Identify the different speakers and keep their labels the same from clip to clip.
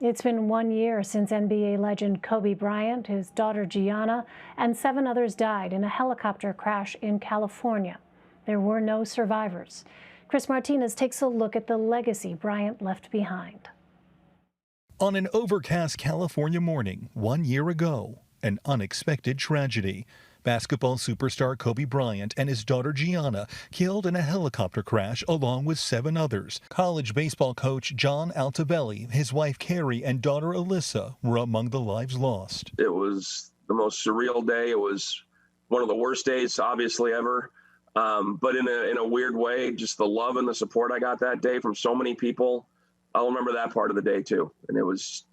Speaker 1: It's been 1 year since NBA legend Kobe Bryant, his daughter Gianna, and 7 others died in a helicopter crash in California. There were no survivors. Chris Martinez takes a look at the legacy Bryant left behind.
Speaker 2: On an overcast California morning 1 year ago, an unexpected tragedy. Basketball superstar Kobe Bryant and his daughter Gianna killed in a helicopter crash along with 7 others. College baseball coach John Altobelli, his wife Carrie, and daughter Alyssa were among the lives lost.
Speaker 3: It was the most surreal day. It was one of the worst days, obviously, ever. But in a weird way, just the love and the support I got that day from so many people. I'll remember that part of the day, too. And it was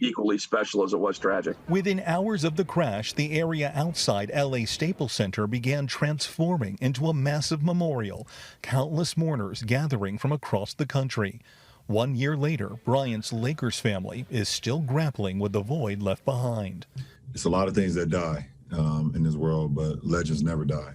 Speaker 3: equally special as it was tragic.
Speaker 2: Within hours of the crash, the area outside LA Staples Center began transforming into a massive memorial. Countless mourners gathering from across the country. 1 year later, Bryant's Lakers family is still grappling with the void left behind.
Speaker 4: It's a lot of things that die in this world, but legends never die.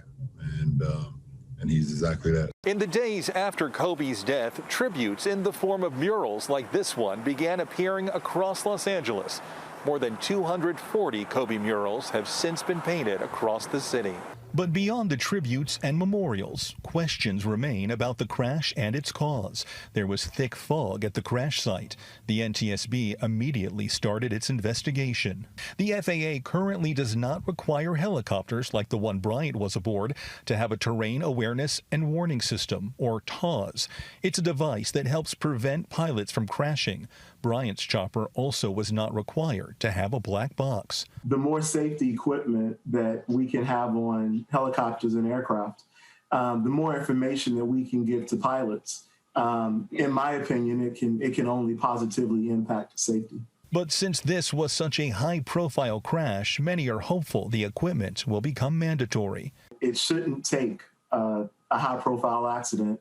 Speaker 4: And he's exactly that.
Speaker 2: In the days after Kobe's death, tributes in the form of murals like this one began appearing across Los Angeles. More than 240 Kobe murals have since been painted across the city. But beyond the tributes and memorials, questions remain about the crash and its cause. There was thick fog at the crash site. The NTSB immediately started its investigation. The FAA currently does not require helicopters like the one Bryant was aboard to have a terrain awareness and warning system, or TAWS. It's a device that helps prevent pilots from crashing. Bryant's chopper also was not required to have a black box.
Speaker 5: The more safety equipment that we can have on helicopters and aircraft, the more information that we can give to pilots. In my opinion, it can only positively impact safety.
Speaker 2: But since this was such a high-profile crash, many are hopeful the equipment will become mandatory.
Speaker 5: It shouldn't take a high-profile accident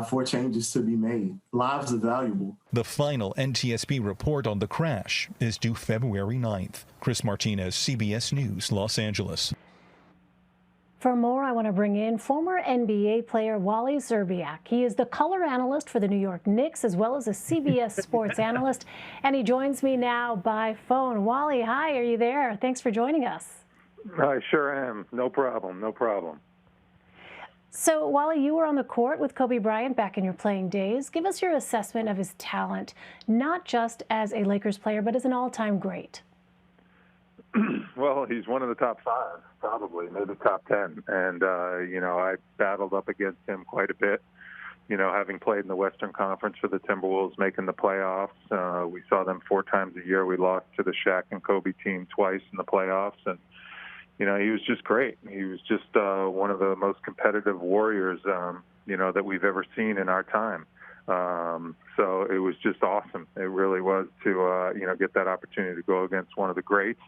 Speaker 5: for changes to be made. Lives are valuable.
Speaker 2: The final NTSB report on the crash is due February 9th. Chris Martinez, CBS News, Los Angeles.
Speaker 1: For more, I want to bring in former NBA player Wally Szczerbiak. He is the color analyst for the New York Knicks, as well as a CBS Sports analyst, and he joins me now by phone. Wally, hi, are you there? Thanks for joining us.
Speaker 6: I sure am. No problem, no problem.
Speaker 1: So, Wally, you were on the court with Kobe Bryant back in your playing days. Give us your assessment of his talent, not just as a Lakers player, but as an all-time great.
Speaker 6: Well, he's one of the top 5, probably, maybe top 10. And, I battled up against him quite a bit, having played in the Western Conference for the Timberwolves, making the playoffs. We saw them 4 times a year. We lost to the Shaq and Kobe team twice in the playoffs. And he was just great. He was just one of the most competitive warriors, that we've ever seen in our time. So it was just awesome. It really was to, get that opportunity to go against one of the greats.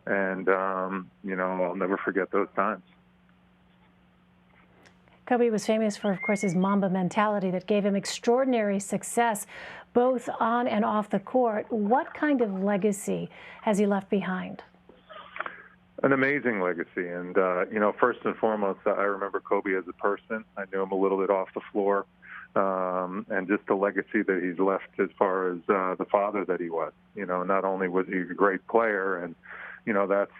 Speaker 6: And, I'll never forget those times.
Speaker 1: Kobe was famous for, of course, his Mamba mentality that gave him extraordinary success, both on and off the court. What kind of legacy has he left behind?
Speaker 6: An amazing legacy. And, first and foremost, I remember Kobe as a person. I knew him a little bit off the floor. And just the legacy that he's left as far as the father that he was. Not only was he a great player, and, that's,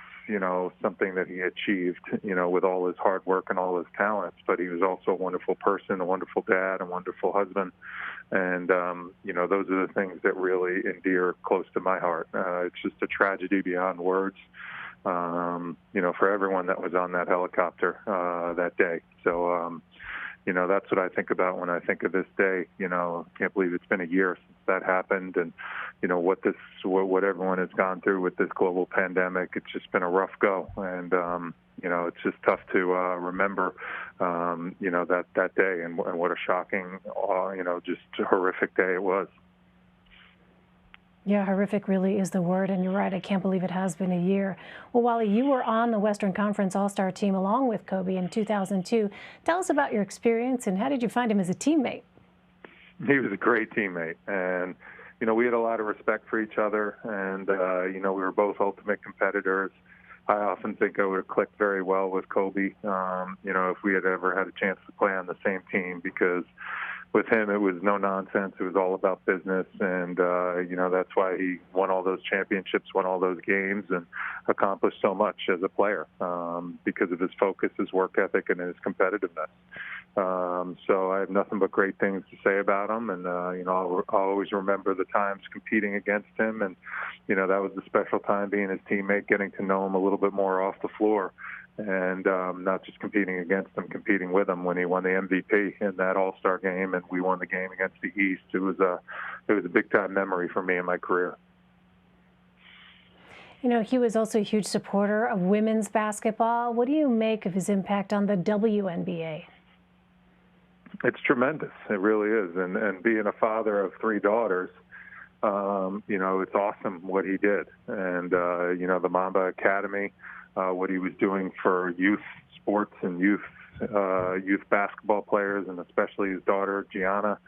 Speaker 6: something that he achieved, with all his hard work and all his talents, but he was also a wonderful person, a wonderful dad, a wonderful husband. And, those are the things that really endear close to my heart. It's just a tragedy beyond words. For everyone that was on that helicopter that day. So, that's what I think about when I think of this day. I can't believe it's been a year since that happened. And, what everyone has gone through with this global pandemic, it's just been a rough go. And, it's just tough to remember, that day and what a shocking, just horrific day it was.
Speaker 1: Yeah, horrific really is the word, and you're right, I can't believe it has been a year. Well, Wally, you were on the Western Conference All-Star team along with Kobe in 2002. Tell us about your experience, and how did you find him as a teammate?
Speaker 6: He was a great teammate, and, we had a lot of respect for each other, and, we were both ultimate competitors. I often think I would have clicked very well with Kobe, if we had ever had a chance to play on the same team, because with him, it was no nonsense. It was all about business, and that's why he won all those championships, won all those games, and accomplished so much as a player because of his focus, his work ethic, and his competitiveness. So I have nothing but great things to say about him, and I'll always remember the times competing against him, and that was a special time being his teammate, getting to know him a little bit more off the floor. And not just competing against him, competing with him when he won the MVP in that All-Star game, and we won the game against the East. It was a big-time memory for me in my career.
Speaker 1: He was also a huge supporter of women's basketball. What do you make of his impact on the WNBA?
Speaker 6: It's tremendous. It really is. And being a father of 3 daughters, it's awesome what he did. And, the Mamba Academy, what he was doing for youth sports and youth basketball players, and especially his daughter, Gianna.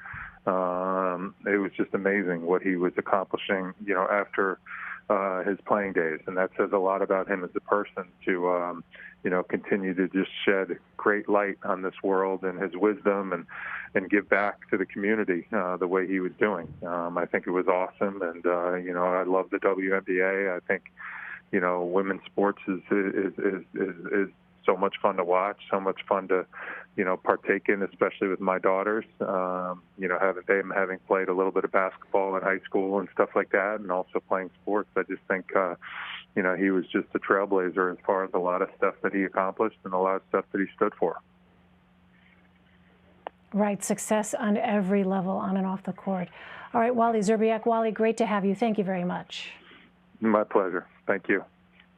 Speaker 6: It was just amazing what he was accomplishing, after his playing days. And that says a lot about him as a person to, continue to just shed great light on this world and his wisdom and give back to the community the way he was doing. I think it was awesome. And, I love the WNBA. I think, women's sports is so much fun to watch, so much fun to, partake in, especially with my daughters. Having played a little bit of basketball in high school and stuff like that, and also playing sports, I just think, he was just a trailblazer as far as a lot of stuff that he accomplished and a lot of stuff that he stood for.
Speaker 1: Right, success on every level, on and off the court. All right, Wally Szczerbiak. Wally, great to have you. Thank you very much.
Speaker 6: My pleasure. Thank you.